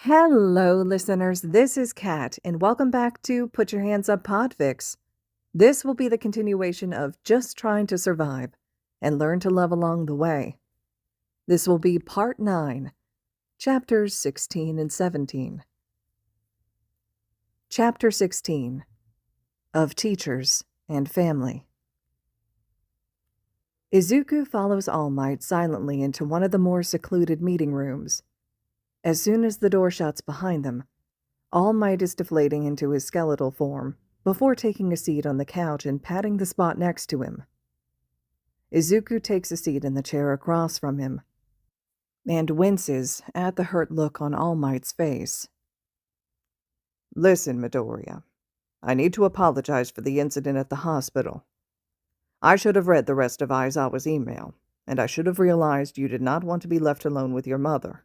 Hello, listeners. This is Kat, and welcome back to Put Your Hands Up Podfics. This will be the continuation of Just Trying to Survive and Learn to Love Along the Way. This will be Part 9, Chapters 16 and 17. Chapter 16 of Teachers and Family. Izuku follows All Might silently into one of the more secluded meeting rooms. As soon as the door shuts behind them, All Might is deflating into his skeletal form before taking a seat on the couch and patting the spot next to him. Izuku takes a seat in the chair across from him and winces at the hurt look on All Might's face. Listen, Midoriya. I need to apologize for the incident at the hospital. I should have read the rest of Aizawa's email, and I should have realized you did not want to be left alone with your mother.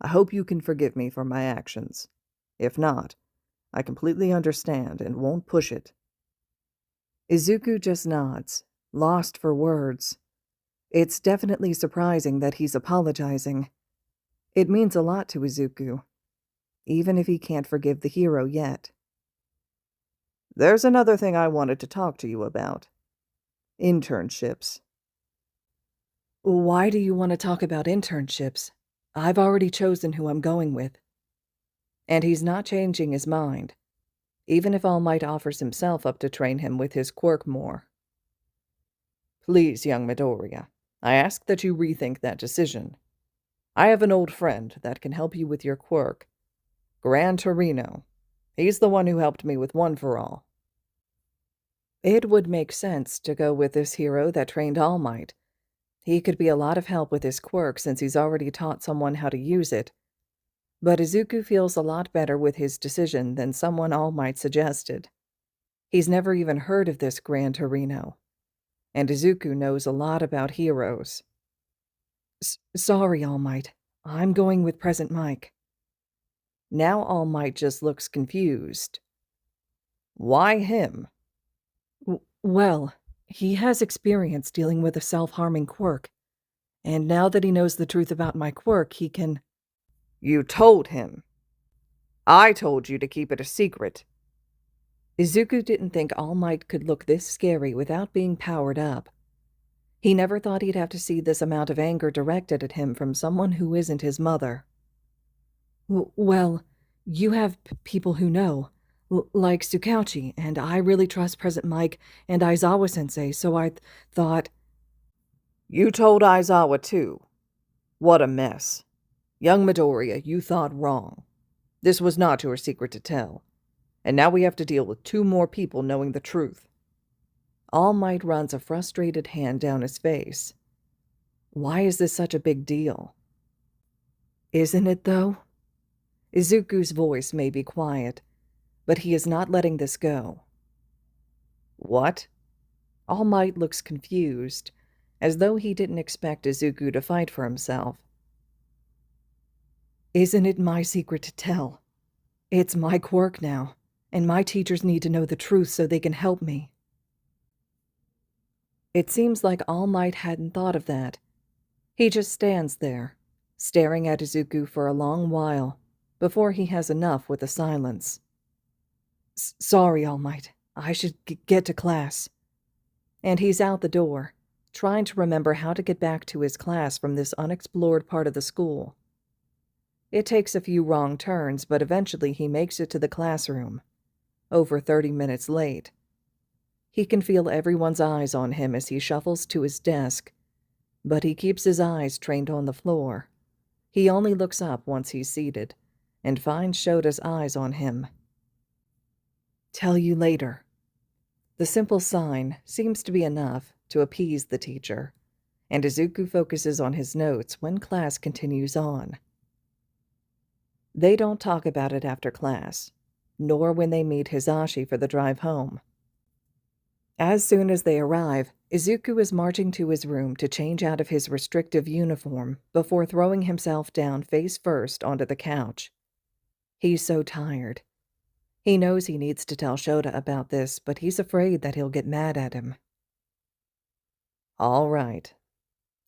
I hope you can forgive me for my actions. If not, I completely understand and won't push it. Izuku just nods, lost for words. It's definitely surprising that he's apologizing. It means a lot to Izuku, even if he can't forgive the hero yet. There's another thing I wanted to talk to you about. Internships. Why do you want to talk about internships? I've already chosen who I'm going with. And he's not changing his mind, even if All Might offers himself up to train him with his quirk more. Please, young Midoriya, I ask that you rethink that decision. I have an old friend that can help you with your quirk. Gran Torino. He's the one who helped me with One for All. It would make sense to go with this hero that trained All Might. He could be a lot of help with his quirk since he's already taught someone how to use it. But Izuku feels a lot better with his decision than someone All Might suggested. He's never even heard of this Gran Torino, and Izuku knows a lot about heroes. Sorry, All Might. I'm going with Present Mike. Now All Might just looks confused. Why him? Well, he has experience dealing with a self-harming quirk, and now that he knows the truth about my quirk, he can... You told him. I told you to keep it a secret. Izuku didn't think All Might could look this scary without being powered up. He never thought he'd have to see this amount of anger directed at him from someone who isn't his mother. Well, you have people who know, like Tsukauchi, and I really trust Present Mike and Aizawa-sensei, so I thought... You told Aizawa too. What a mess. Young Midoriya, you thought wrong. This was not your secret to tell. And now we have to deal with 2 more people knowing the truth. All Might runs a frustrated hand down his face. Why is this such a big deal? Isn't it, though? Izuku's voice may be quiet, but he is not letting this go. What? All Might looks confused, as though he didn't expect Izuku to fight for himself. Isn't it my secret to tell? It's my quirk now, and my teachers need to know the truth so they can help me. It seems like All Might hadn't thought of that. He just stands there, staring at Izuku for a long while, before he has enough with the silence. Sorry, All Might. I should get to class. And he's out the door, trying to remember how to get back to his class from this unexplored part of the school. It takes a few wrong turns, but eventually he makes it to the classroom, over 30 minutes late. He can feel everyone's eyes on him as he shuffles to his desk, but he keeps his eyes trained on the floor. He only looks up once he's seated, and finds Shota's eyes on him. Tell you later. The simple sign seems to be enough to appease the teacher, and Izuku focuses on his notes when class continues on. They don't talk about it after class, nor when they meet Hisashi for the drive home. As soon as they arrive, Izuku is marching to his room to change out of his restrictive uniform before throwing himself down face first onto the couch. He's so tired. He knows he needs to tell Shouta about this, but he's afraid that he'll get mad at him. All right.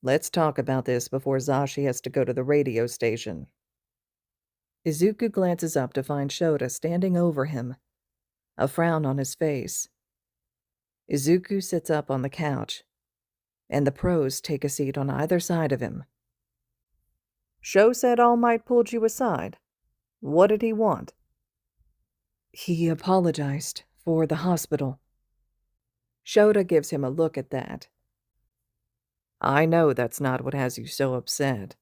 Let's talk about this before Zashi has to go to the radio station. Izuku glances up to find Shouta standing over him, a frown on his face. Izuku sits up on the couch, and the pros take a seat on either side of him. Sho said All Might pulled you aside. What did he want? He apologized for the hospital. Shouta gives him a look at that. I know that's not what has you so upset.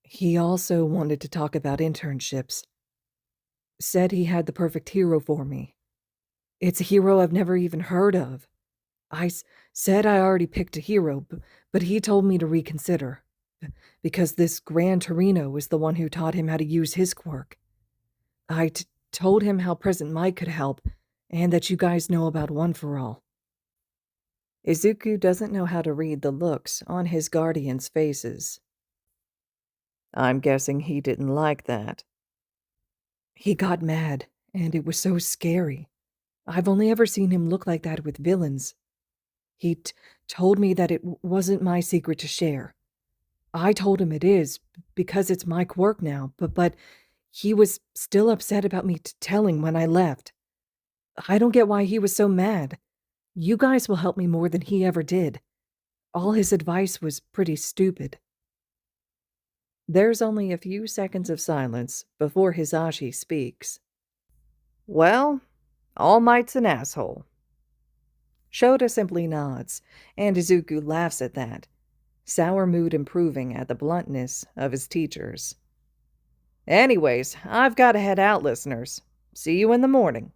He also wanted to talk about internships. Said he had the perfect hero for me. It's a hero I've never even heard of. Said I already picked a hero, but he told me to reconsider. Because this Gran Torino was the one who taught him how to use his quirk. I told him how Present Mike could help, and that you guys know about One for All. Izuku doesn't know how to read the looks on his guardians' faces. I'm guessing he didn't like that. He got mad, and it was so scary. I've only ever seen him look like that with villains. He told me that it wasn't my secret to share. I told him it is, because it's my quirk now, but he was still upset about me telling when I left. I don't get why he was so mad. You guys will help me more than he ever did. All his advice was pretty stupid. There's only a few seconds of silence before Hisashi speaks. Well, All Might's an asshole. Shouta simply nods, and Izuku laughs at that, sour mood improving at the bluntness of his teachers. Anyways, I've got to head out, listeners. See you in the morning.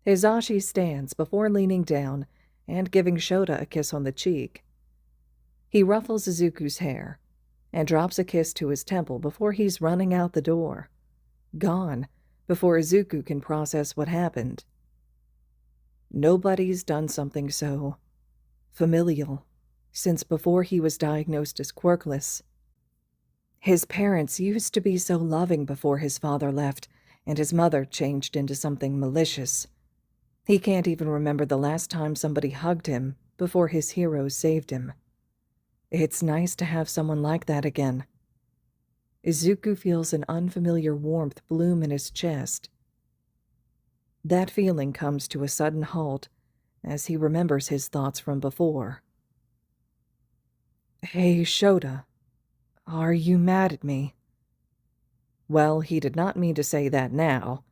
Hisashi stands before leaning down and giving Shouta a kiss on the cheek. He ruffles Izuku's hair and drops a kiss to his temple before he's running out the door. Gone before Izuku can process what happened. Nobody's done something so familial since before he was diagnosed as quirkless. His parents used to be so loving before his father left and his mother changed into something malicious. He can't even remember the last time somebody hugged him before his heroes saved him. It's nice to have someone like that again. Izuku feels an unfamiliar warmth bloom in his chest. That feeling comes to a sudden halt as he remembers his thoughts from before. Hey, Shouta, are you mad at me? Well, he did not mean to say that now.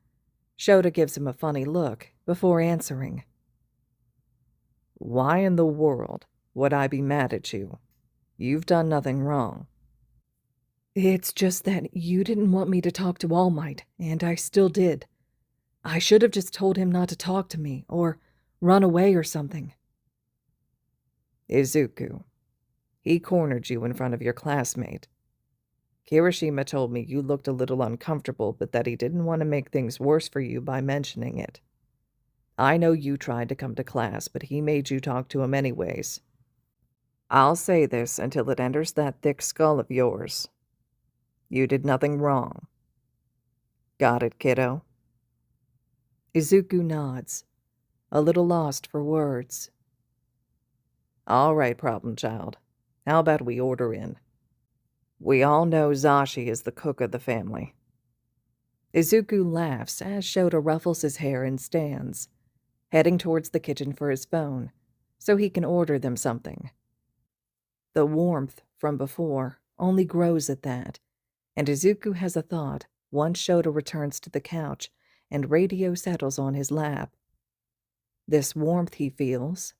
Shouta gives him a funny look before answering. Why in the world would I be mad at you? You've done nothing wrong. It's just that you didn't want me to talk to All Might, and I still did. I should have just told him not to talk to me, or run away or something. Izuku, he cornered you in front of your classmate. Kirishima told me you looked a little uncomfortable, but that he didn't want to make things worse for you by mentioning it. I know you tried to come to class, but he made you talk to him anyways. I'll say this until it enters that thick skull of yours. You did nothing wrong. Got it, kiddo? Izuku nods, a little lost for words. All right, problem child. How about we order in? We all know Zashi is the cook of the family. Izuku laughs as Shouta ruffles his hair and stands, heading towards the kitchen for his phone, so he can order them something. The warmth from before only grows at that, and Izuku has a thought once Shouta returns to the couch and radio settles on his lap. This warmth he feels,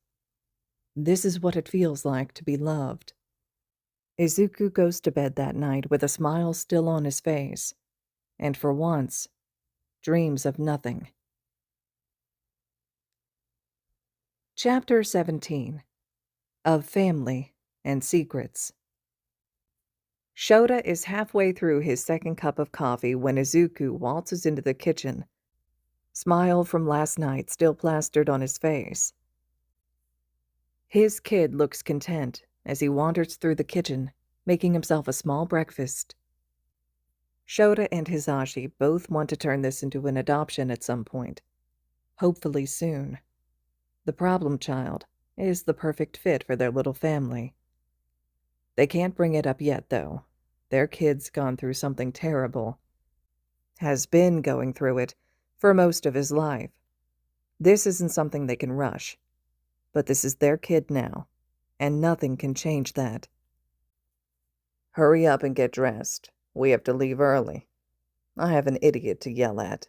this is what it feels like to be loved. Izuku goes to bed that night with a smile still on his face, and for once, dreams of nothing. Chapter 17. Of Family and Secrets. Shouta is halfway through his second cup of coffee when Izuku waltzes into the kitchen, smile from last night still plastered on his face. His kid looks content as he wanders through the kitchen, making himself a small breakfast. Shouta and Hisashi both want to turn this into an adoption at some point, hopefully soon. The problem child is the perfect fit for their little family. They can't bring it up yet, though. Their kid's gone through something terrible, has been going through it for most of his life. This isn't something they can rush, but this is their kid now, and nothing can change that. Hurry up and get dressed. We have to leave early. I have an idiot to yell at.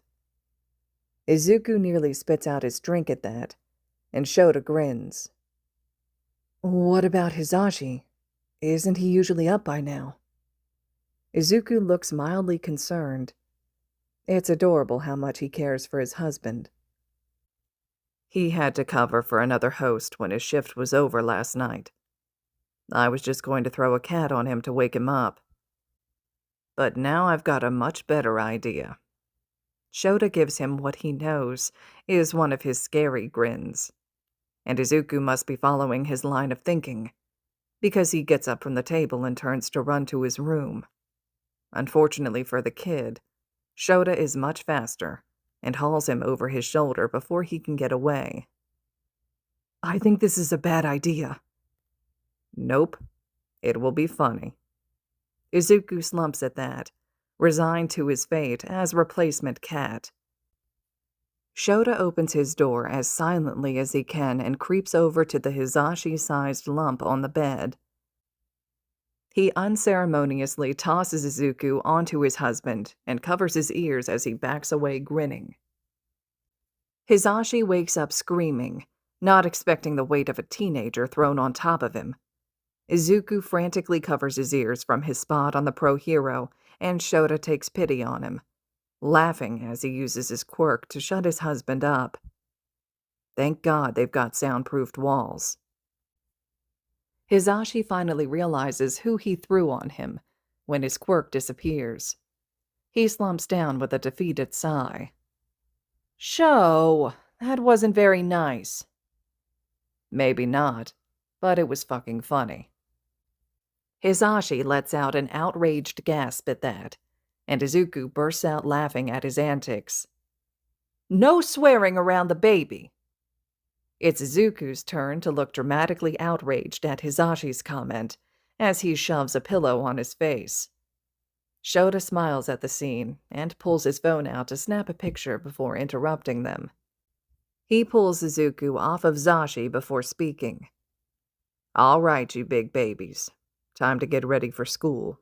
Izuku nearly spits out his drink at that, and Shouta grins. What about Hisashi? Isn't he usually up by now? Izuku looks mildly concerned. It's adorable how much he cares for his husband. He had to cover for another host when his shift was over last night. I was just going to throw a cat on him to wake him up. But now I've got a much better idea. Shouta gives him what he knows is one of his scary grins. And Izuku must be following his line of thinking, because he gets up from the table and turns to run to his room. Unfortunately for the kid, Shouta is much faster and hauls him over his shoulder before he can get away. I think this is a bad idea. Nope. It will be funny. Izuku slumps at that, resigned to his fate as replacement cat. Shouta opens his door as silently as he can and creeps over to the Hisashi-sized lump on the bed. He unceremoniously tosses Izuku onto his husband and covers his ears as he backs away grinning. Hisashi wakes up screaming, not expecting the weight of a teenager thrown on top of him. Izuku frantically covers his ears from his spot on the pro hero, and Shouta takes pity on him, laughing as he uses his quirk to shut his husband up. Thank God they've got soundproofed walls. Hisashi finally realizes who he threw on him when his quirk disappears. He slumps down with a defeated sigh. Sho, that wasn't very nice. Maybe not, but it was fucking funny. Hisashi lets out an outraged gasp at that, and Izuku bursts out laughing at his antics. No swearing around the baby. It's Izuku's turn to look dramatically outraged at Hisashi's comment as he shoves a pillow on his face. Shouta smiles at the scene and pulls his phone out to snap a picture before interrupting them. He pulls Izuku off of Zashi before speaking. All right, you big babies. Time to get ready for school.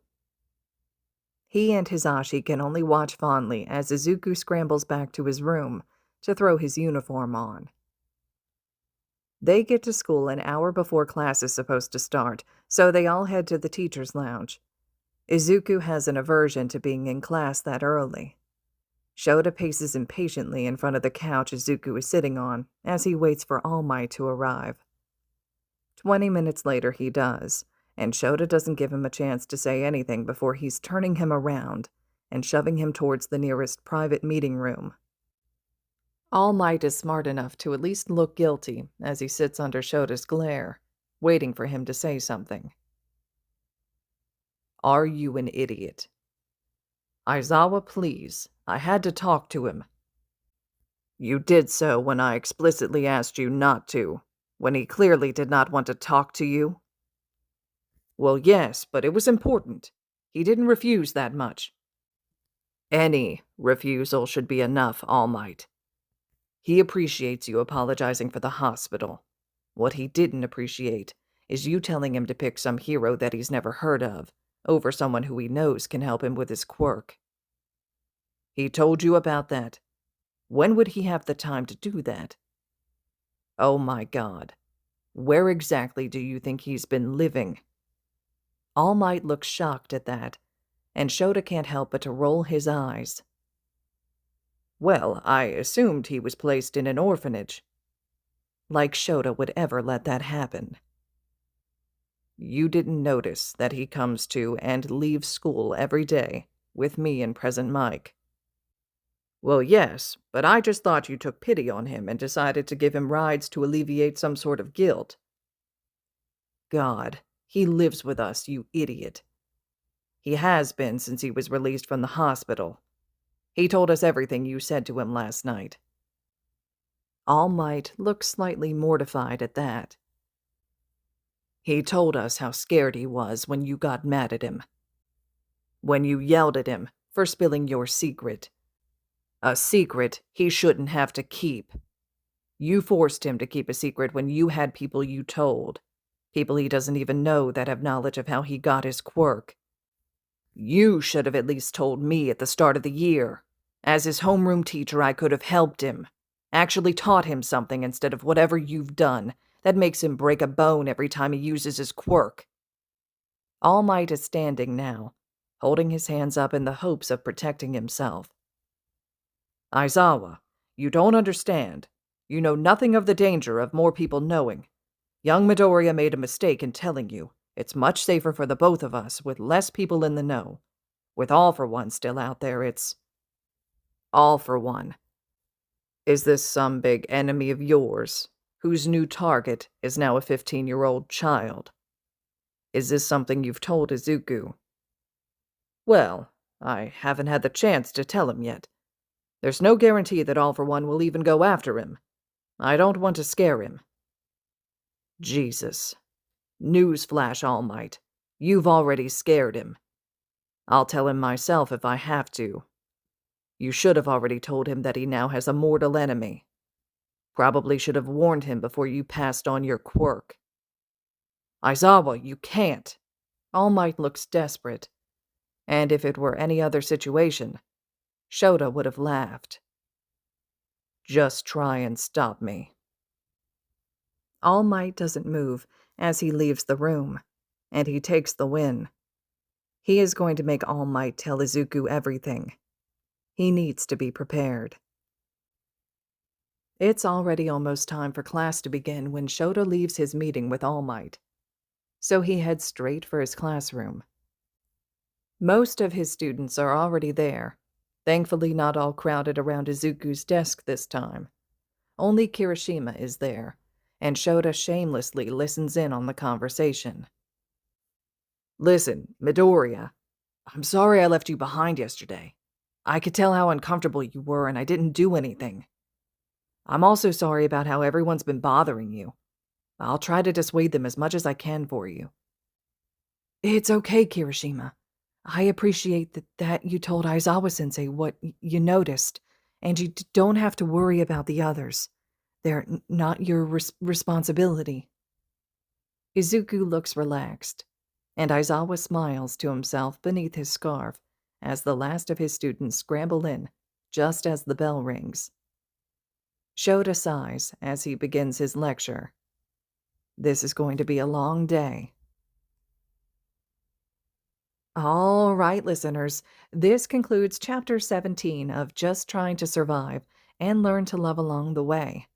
He and Hisashi can only watch fondly as Izuku scrambles back to his room to throw his uniform on. They get to school an hour before class is supposed to start, so they all head to the teacher's lounge. Izuku has an aversion to being in class that early. Shouta paces impatiently in front of the couch Izuku is sitting on as he waits for All Might to arrive. 20 minutes later he does, and Shouta doesn't give him a chance to say anything before he's turning him around and shoving him towards the nearest private meeting room. All Might is smart enough to at least look guilty as he sits under Shota's glare, waiting for him to say something. Are you an idiot? Aizawa, please. I had to talk to him. You did so when I explicitly asked you not to, when he clearly did not want to talk to you. Well, yes, but it was important. He didn't refuse that much. Any refusal should be enough, All Might. He appreciates you apologizing for the hospital. What he didn't appreciate is you telling him to pick some hero that he's never heard of over someone who he knows can help him with his quirk. He told you about that. When would he have the time to do that? Oh my God. Where exactly do you think he's been living? All Might looks shocked at that, and Shouta can't help but to roll his eyes. Well, I assumed he was placed in an orphanage. Like Shouta would ever let that happen. You didn't notice that he comes to and leaves school every day, with me and Present Mike. Well, yes, but I just thought you took pity on him and decided to give him rides to alleviate some sort of guilt. God, he lives with us, you idiot. He has been since he was released from the hospital. He told us everything you said to him last night. All Might looks slightly mortified at that. He told us how scared he was when you got mad at him. When you yelled at him for spilling your secret, A secret he shouldn't have to keep. You forced him to keep a secret when you had people you told. People he doesn't even know that have knowledge of how he got his quirk. You should have at least told me at the start of the year. As his homeroom teacher, I could have helped him. Actually taught him something instead of whatever you've done that makes him break a bone every time he uses his quirk. All Might is standing now, holding his hands up in the hopes of protecting himself. Aizawa, you don't understand. You know nothing of the danger of more people knowing. Young Midoriya made a mistake in telling you. It's much safer for the both of us with less people in the know. With All for One still out there, it's... All for One. Is this some big enemy of yours, whose new target is now a 15-year-old child? Is this something you've told Izuku? Well, I haven't had the chance to tell him yet. There's no guarantee that All for One will even go after him. I don't want to scare him. Jesus. Newsflash, All Might. You've already scared him. I'll tell him myself if I have to. You should have already told him that he now has a mortal enemy. Probably should have warned him before you passed on your quirk. Aizawa, you can't. All Might looks desperate. And if it were any other situation, Shouta would have laughed. Just try and stop me. All Might doesn't move as he leaves the room, and he takes the win. He is going to make All Might tell Izuku everything. He needs to be prepared. It's already almost time for class to begin when Shouta leaves his meeting with All Might, so he heads straight for his classroom. Most of his students are already there, thankfully not all crowded around Izuku's desk this time. Only Kirishima is there, and Shouta shamelessly listens in on the conversation. Listen, Midoriya, I'm sorry I left you behind yesterday. I could tell how uncomfortable you were and I didn't do anything. I'm also sorry about how everyone's been bothering you. I'll try to dissuade them as much as I can for you. It's okay, Kirishima. I appreciate that you told Aizawa-sensei what you noticed, and you don't have to worry about the others. They're not your responsibility. Izuku looks relaxed, and Aizawa smiles to himself beneath his scarf as the last of his students scramble in, just as the bell rings. Shouta sighs as he begins his lecture. This is going to be a long day. All right, listeners, this concludes Chapter 17 of Just Trying to Survive and Learn to Love Along the Way.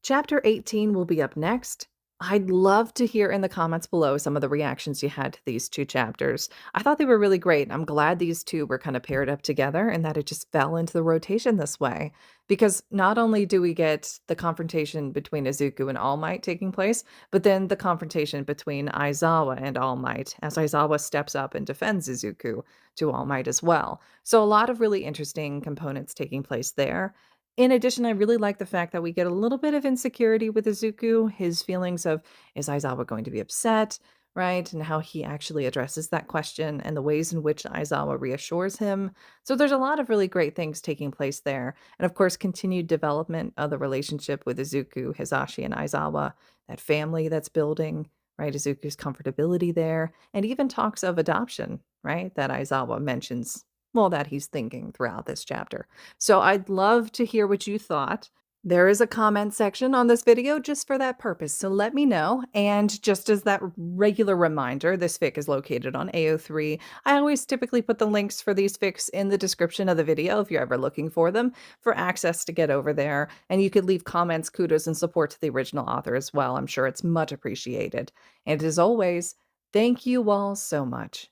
Chapter 18 will be up next. I'd love to hear in the comments below some of the reactions you had to these two chapters. I thought they were really great. I'm glad these two were kind of paired up together and that it just fell into the rotation this way. Because not only do we get the confrontation between Izuku and All Might taking place, but then the confrontation between Aizawa and All Might as Aizawa steps up and defends Izuku to All Might as well. So a lot of really interesting components taking place there. In addition, I really like the fact that we get a little bit of insecurity with Izuku, his feelings of, is Aizawa going to be upset, right? And how he actually addresses that question and the ways in which Aizawa reassures him. So there's a lot of really great things taking place there. And of course, continued development of the relationship with Izuku, Hisashi, and Aizawa, that family that's building, right? Izuku's comfortability there, and even talks of adoption, right? That Aizawa mentions, well, that he's thinking throughout this chapter. So I'd love to hear what you thought. There is a comment section on this video just for that purpose, so let me know. And just as that regular reminder, this fic is located on AO3. I always typically put the links for these fics in the description of the video if you're ever looking for them, for access to get over there. And you could leave comments, kudos, and support to the original author as well. I'm sure it's much appreciated. And as always, thank you all so much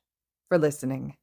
for listening.